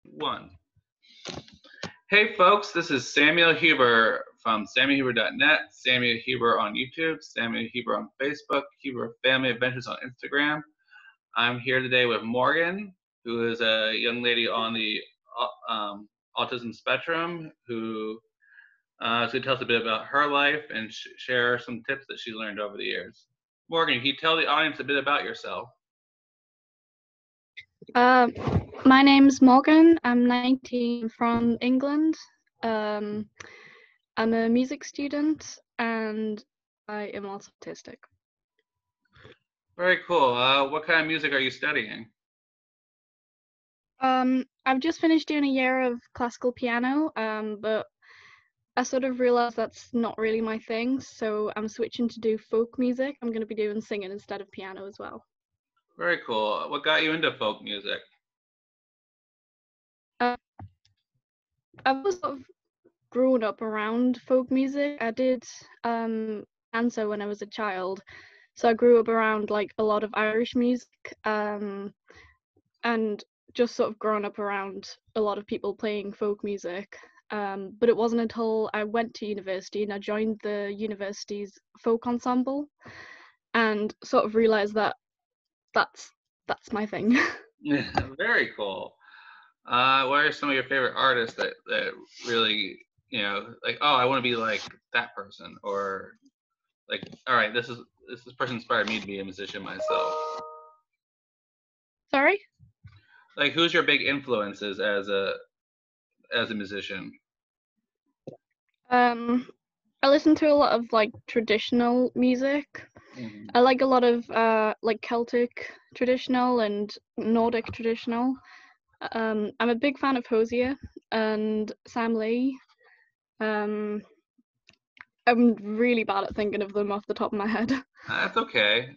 One. Hey folks, this is Samuel Huber from SamuelHuber.net, Samuel Huber on YouTube, Samuel Huber on Facebook, Huber Family Adventures on Instagram. I'm here today with Morgan, who is a young lady on the autism spectrum who is going to tell us a bit about her life and share some tips that she learned over the years. Morgan, can you tell the audience a bit about yourself? My name's Morgan. I'm 19, from England. I'm a music student and I am also autistic. Very cool. What kind of music are you studying? I've just finished doing a year of classical piano, but I sort of realized that's not really my thing, so I'm switching to do folk music. I'm going to be doing singing instead of piano as well. Very cool. What got you into folk music? I've always sort of grown up around folk music. I did answer when I was a child, so I grew up around like a lot of Irish music, and just sort of grown up around a lot of people playing folk music. But it wasn't until I went to university and I joined the university's folk ensemble and sort of realized that that's my thing. Very cool. What are some of your favorite artists that really, like, oh, I want to be like that person, or like, all right, this person inspired me to be a musician myself. Sorry? Like, who's your big influences as a musician? I listen to a lot of like traditional music. Mm-hmm. I like a lot of like Celtic traditional and Nordic traditional. I'm a big fan of Hosier and Sam Lee. I'm really bad at thinking of them off the top of my head. That's okay.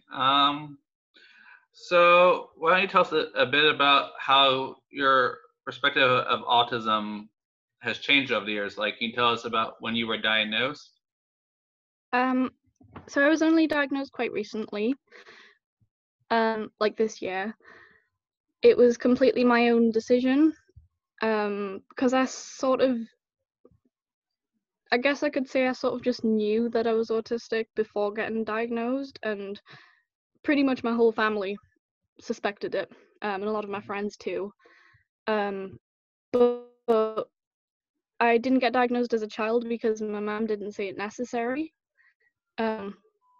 So why don't you tell us a bit about how your perspective of autism has changed over the years? Like, can you tell us about when you were diagnosed? So I was only diagnosed quite recently, like this year. It was completely my own decision, because I guess I could say I sort of just knew that I was autistic before getting diagnosed, and pretty much my whole family suspected it, and a lot of my friends too. But I didn't get diagnosed as a child because my mom didn't say it necessary.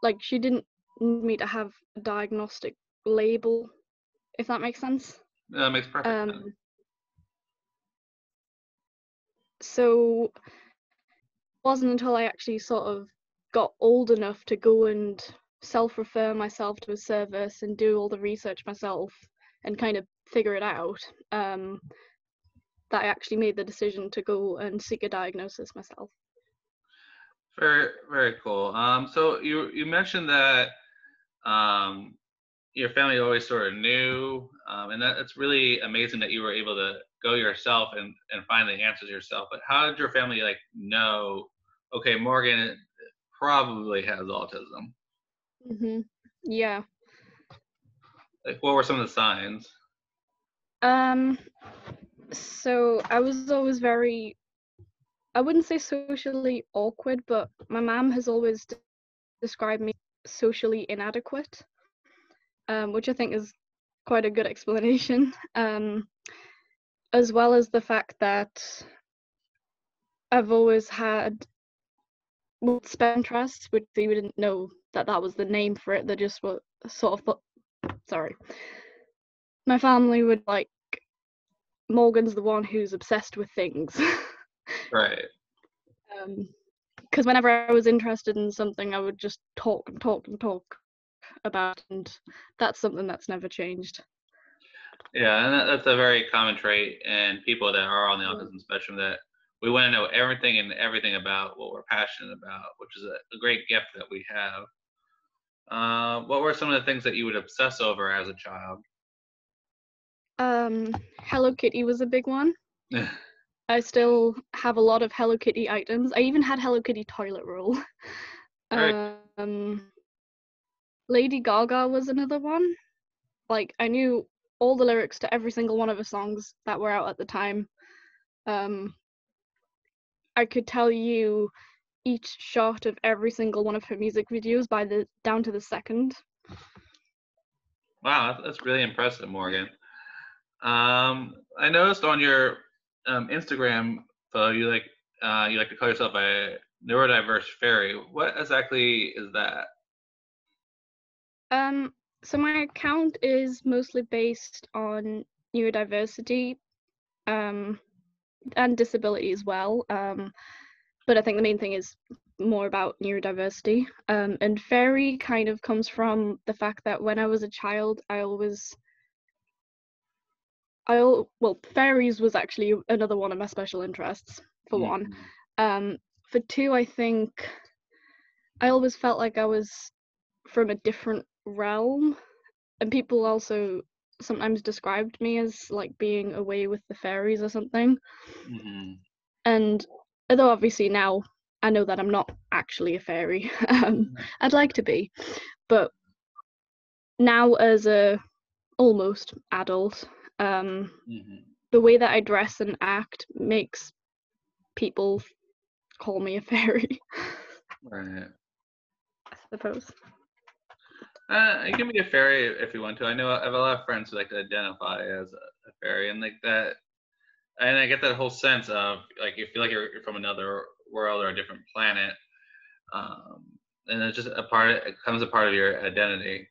Like, she didn't need me to have a diagnostic label, if that makes sense. That makes perfect sense. So it wasn't until I actually sort of got old enough to go and self-refer myself to a service and do all the research myself and kind of figure it out, that I actually made the decision to go and seek a diagnosis myself. Very, very cool. So you mentioned that your family always sort of knew, and it's really amazing that you were able to go yourself and find the answers yourself. But how did your family like know? Okay, Morgan probably has autism. Mm-hmm. Yeah. Like, what were some of the signs? So I was always very, I wouldn't say socially awkward, but my mom has always described me socially inadequate, which I think is quite a good explanation, as well as the fact that I've always had spectrum interests, which they didn't know that was the name for it. They just were sort of sorry. My family would like, Morgan's the one who's obsessed with things. Right. Because whenever I was interested in something, I would just talk and talk and talk about it, and that's something that's never changed. Yeah, and that's a very common trait in people that are on the autism spectrum, that we want to know everything and everything about what we're passionate about, which is a great gift that we have. What were some of the things that you would obsess over as a child? Hello Kitty was a big one. I still have a lot of Hello Kitty items. I even had Hello Kitty toilet roll. Lady Gaga was another one. Like, I knew all the lyrics to every single one of the songs that were out at the time. I could tell you each shot of every single one of her music videos down to the second. Wow, that's really impressive, Morgan. I noticed on your Instagram photo you like to call yourself a neurodiverse fairy. What exactly is that? So my account is mostly based on neurodiversity, and disability as well. But I think the main thing is more about neurodiversity. And fairy kind of comes from the fact that when I was a child, fairies was actually another one of my special interests, for one. For two, I think I always felt like I was from a different realm, and people also sometimes described me as like being away with the fairies or something. And although obviously now I know that I'm not actually a fairy, I'd like to be, but now as a almost adult, the way that I dress and act makes people call me a fairy. Right. I suppose. You can be a fairy if you want to. I know I have a lot of friends who like to identify as a fairy, and like that, and I get that whole sense of like you feel like you're from another world or a different planet, and it's just it becomes a part of your identity.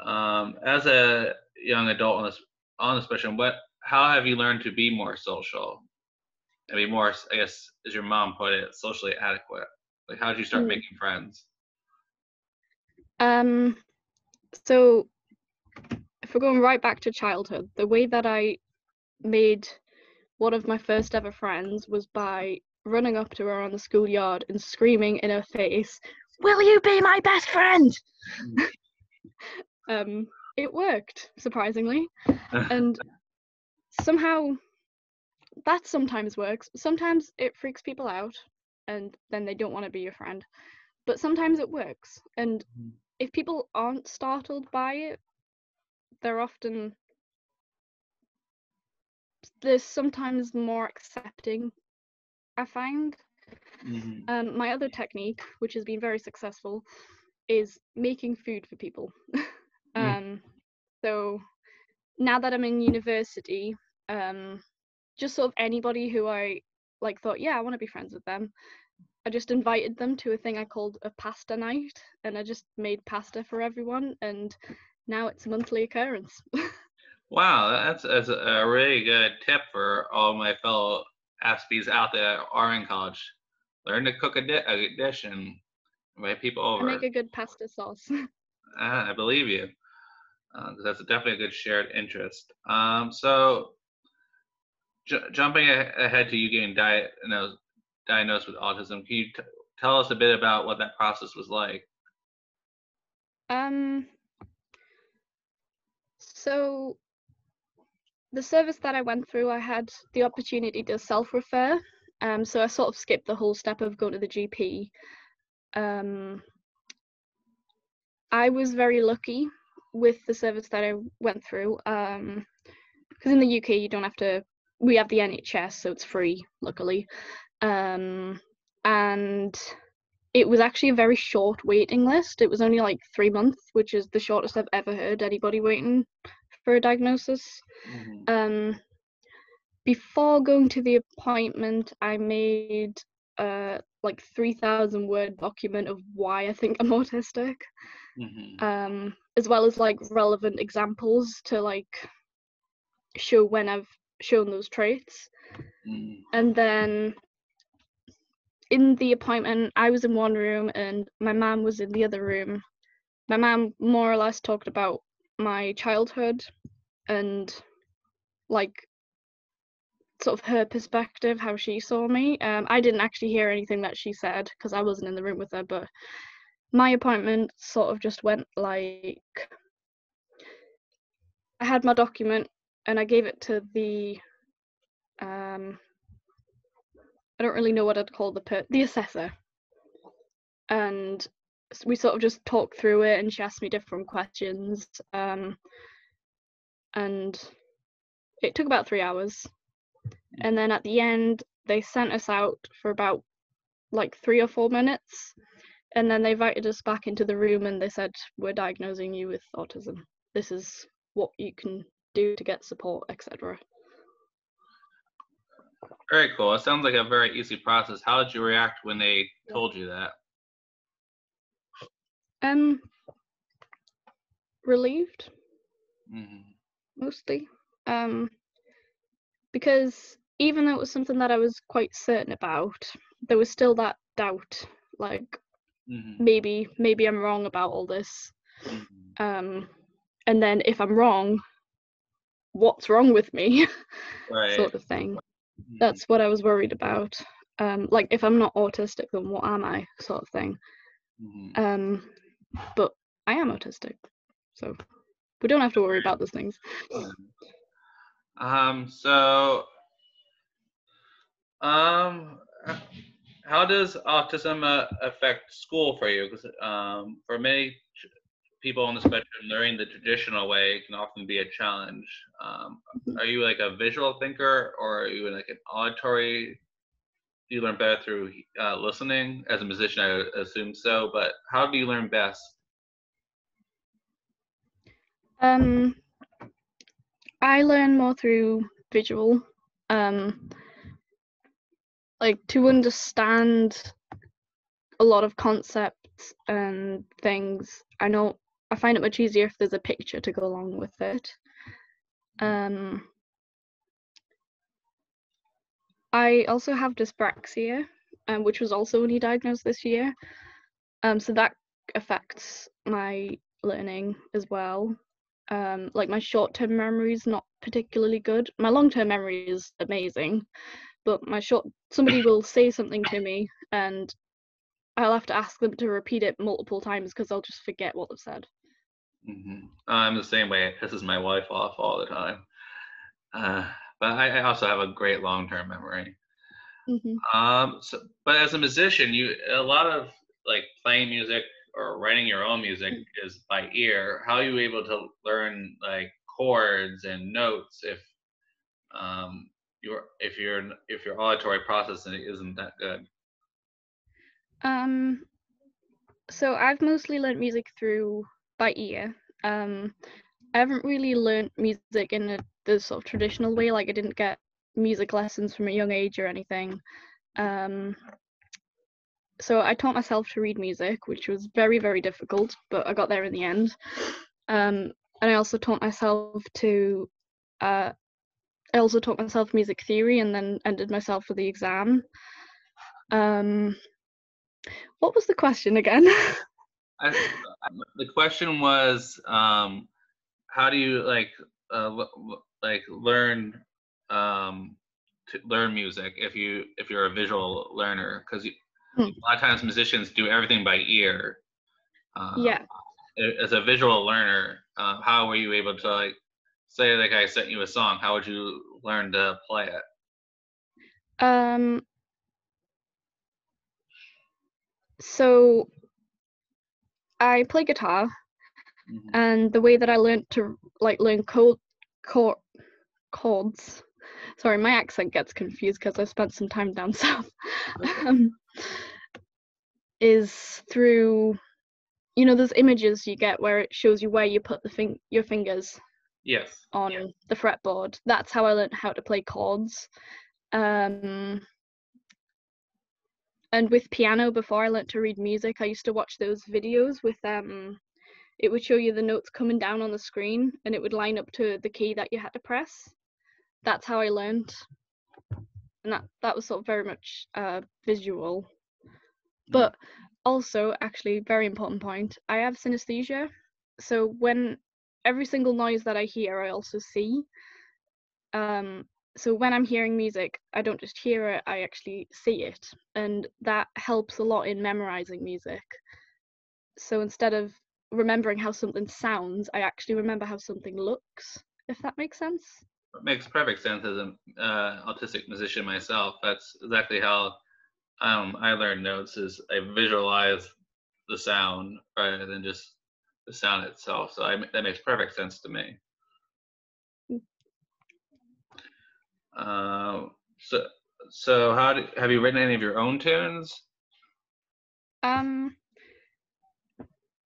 As a young adult on the spectrum, how have you learned to be more social and be more, I guess, as your mom put it, socially adequate? Like, how did you start making friends? So if we're going right back to childhood, the way that I made one of my first ever friends was by running up to her on the schoolyard and screaming in her face, "Will you be my best friend?" It worked, surprisingly, and somehow that sometimes works. Sometimes it freaks people out and then they don't want to be your friend, but sometimes it works. And if people aren't startled by it, they're sometimes more accepting, I find. My other technique, which has been very successful, is making food for people. So now that I'm in university, just sort of anybody who I like thought, yeah, I want to be friends with them, I just invited them to a thing I called a pasta night, and I just made pasta for everyone, and now it's a monthly occurrence. Wow, that's a really good tip for all my fellow Aspies out there that are in college. Learn to cook a dish and invite people over. I make a good pasta sauce. I believe you. That's definitely a good shared interest. So jumping ahead to you getting diagnosed with autism, can you tell us a bit about what that process was like? So the service that I went through, I had the opportunity to self-refer. So I sort of skipped the whole step of going to the GP. I was very lucky with the service that I went through, because in the UK you don't have to. We have the NHS, so it's free, luckily, and it was actually a very short waiting list. It was only like 3 months, which is the shortest I've ever heard anybody waiting for a diagnosis. Before going to the appointment, I made like 3,000 word document of why I think I'm autistic, as well as like relevant examples to like show when I've shown those traits. And then in the appointment, I was in one room and my mum was in the other room. My mum more or less talked about my childhood and like sort of her perspective, how she saw me. I didn't actually hear anything that she said because I wasn't in the room with her, but my appointment sort of just went like, I had my document and I gave it to the I don't really know what I'd call the assessor, and we sort of just talked through it and she asked me different questions. and it took about 3 hours. And then at the end, they sent us out for about like 3 or 4 minutes, and then they invited us back into the room and they said, we're diagnosing you with autism. This is what you can do to get support, etc. Very cool. It sounds like a very easy process. How did you react when they told you that? Relieved, mostly, because even though it was something that I was quite certain about, there was still that doubt, like maybe I'm wrong about all this, and then if I'm wrong, what's wrong with me? Right. Sort of thing. That's what I was worried about. Like, if I'm not autistic, then what am I? Sort of thing. But I am autistic, so we don't have to worry about those things. How does autism affect school for you? Because for many people on the spectrum, learning the traditional way can often be a challenge. Are you like a visual thinker, or are you like an auditory? Do you learn better through listening? As a musician, I assume so, but how do you learn best? I learn more through visual. Like, to understand a lot of concepts and things, I find it much easier if there's a picture to go along with it. I also have dyspraxia, which was also only diagnosed this year. So that affects my learning as well. Like, my short-term memory is not particularly good. My long-term memory is amazing, but somebody will say something to me and I'll have to ask them to repeat it multiple times because I'll just forget what they've said. I'm the same way. This is my wife off all the time. But I also have a great long-term memory. But as a musician, a lot of like playing music or writing your own music is by ear. How are you able to learn like chords and notes if your auditory processing isn't that good? So I've mostly learnt music by ear. I haven't really learnt music in the sort of traditional way. Like, I didn't get music lessons from a young age or anything. So I taught myself to read music, which was very, very difficult, but I got there in the end. And I also taught myself music theory, and then ended myself for the exam. What was the question again? The question was, how do you learn to learn music if you're a visual learner? Because a lot of times musicians do everything by ear. Yeah. As a visual learner, how were you able to, like, say like I sent you a song, how would you learn to play it? So I play guitar, and the way that I learned to learn chords. Sorry, my accent gets confused because I spent some time down south. Is through, those images you get where it shows you where you put your fingers. Yes. On the fretboard. That's how I learned how to play chords. And with piano, before I learned to read music, I used to watch those videos with it would show you the notes coming down on the screen and it would line up to the key that you had to press. That's how I learned. And that was sort of very much visual. But also, actually, very important point, I have synesthesia. So when every single noise that I hear, I also see. So when I'm hearing music, I don't just hear it, I actually see it. And that helps a lot in memorizing music. So instead of remembering how something sounds, I actually remember how something looks, if that makes sense. It makes perfect sense as an autistic musician myself. That's exactly how I learn notes, is I visualize the sound rather than just the sound itself. So that makes perfect sense to me. So have you written any of your own tunes? Um,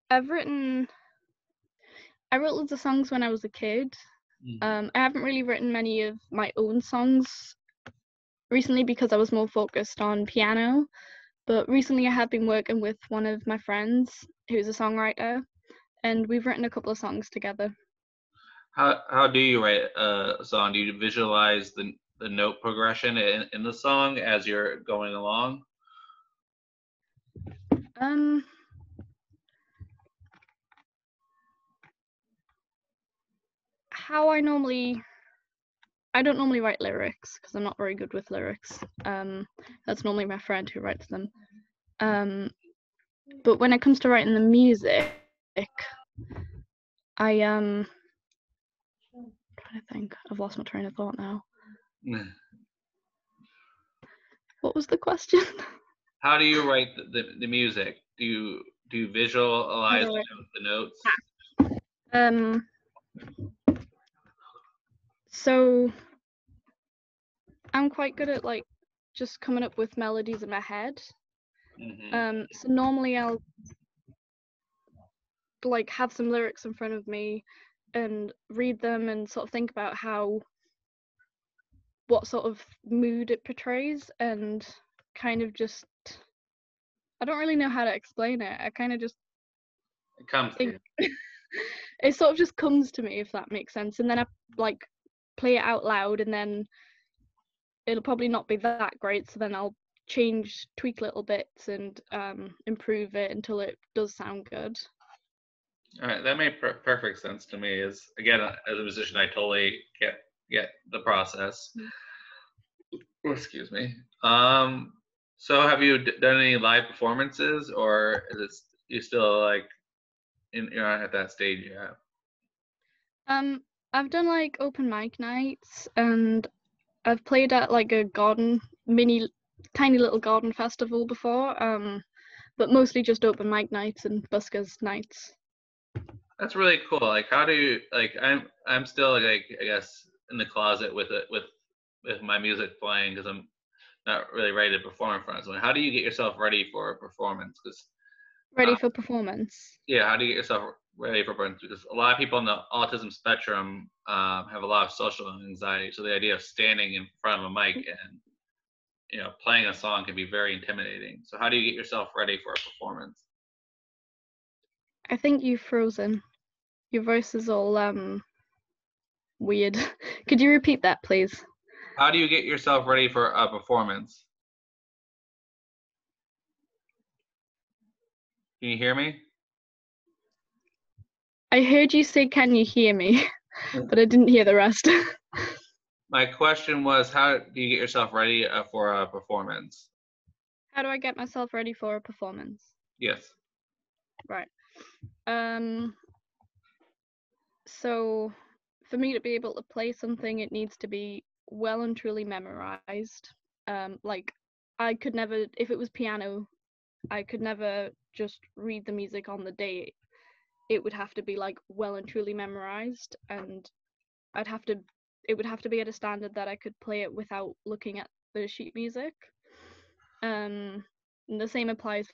I wrote loads of songs when I was a kid. I haven't really written many of my own songs recently because I was more focused on piano. But recently I have been working with one of my friends who's a songwriter, and we've written a couple of songs together. How do you write a song? Do you visualize the note progression in the song as you're going along? How I don't normally write lyrics because I'm not very good with lyrics. That's normally my friend who writes them. But when it comes to writing the music, I'm trying to think. I've lost my train of thought now. What was the question? How do you write the music? Do you visualize the notes? So I'm quite good at like just coming up with melodies in my head. So normally I'll like have some lyrics in front of me and read them and sort of think about what sort of mood it portrays, and kind of just, I don't really know how to explain it. I kind of just It comes to you. It sort of just comes to me, if that makes sense, and then I like play it out loud, and then it'll probably not be that great, so then I'll tweak little bits and improve it until it does sound good. All right, that made perfect sense to me. As again, as a musician, I totally get the process. Oh, excuse me. So have you done any live performances, or is it you still like you're not at that stage yet? I've done like open mic nights, and I've played at like a tiny little garden festival before, but mostly just open mic nights and buskers nights. That's really cool. Like, how do you like? I'm still like I guess in the closet with my music playing because I'm not really ready to perform in front of someone. How do you get yourself ready for a performance? Because Ready for performance? yeah, how do you get yourself ready for performance? Because a lot of people on the autism spectrum have a lot of social anxiety, so the idea of standing in front of a mic and playing a song can be very intimidating. So how do you get yourself ready for a performance? I think you've frozen. Your voice is all weird. Could you repeat that, please? How do you get yourself ready for a performance? Can you hear me? I heard you say, "Can you hear me?" but I didn't hear the rest. My question was, how do you get yourself ready for a performance? How do I get myself ready for a performance? Yes. Right. So for me to be able to play something, it needs to be well and truly memorized. Like I could never, if it was piano, I could never just read the music on the day. It would have to be like well and truly memorized, and it would have to be at a standard that I could play it without looking at the sheet music. And the same applies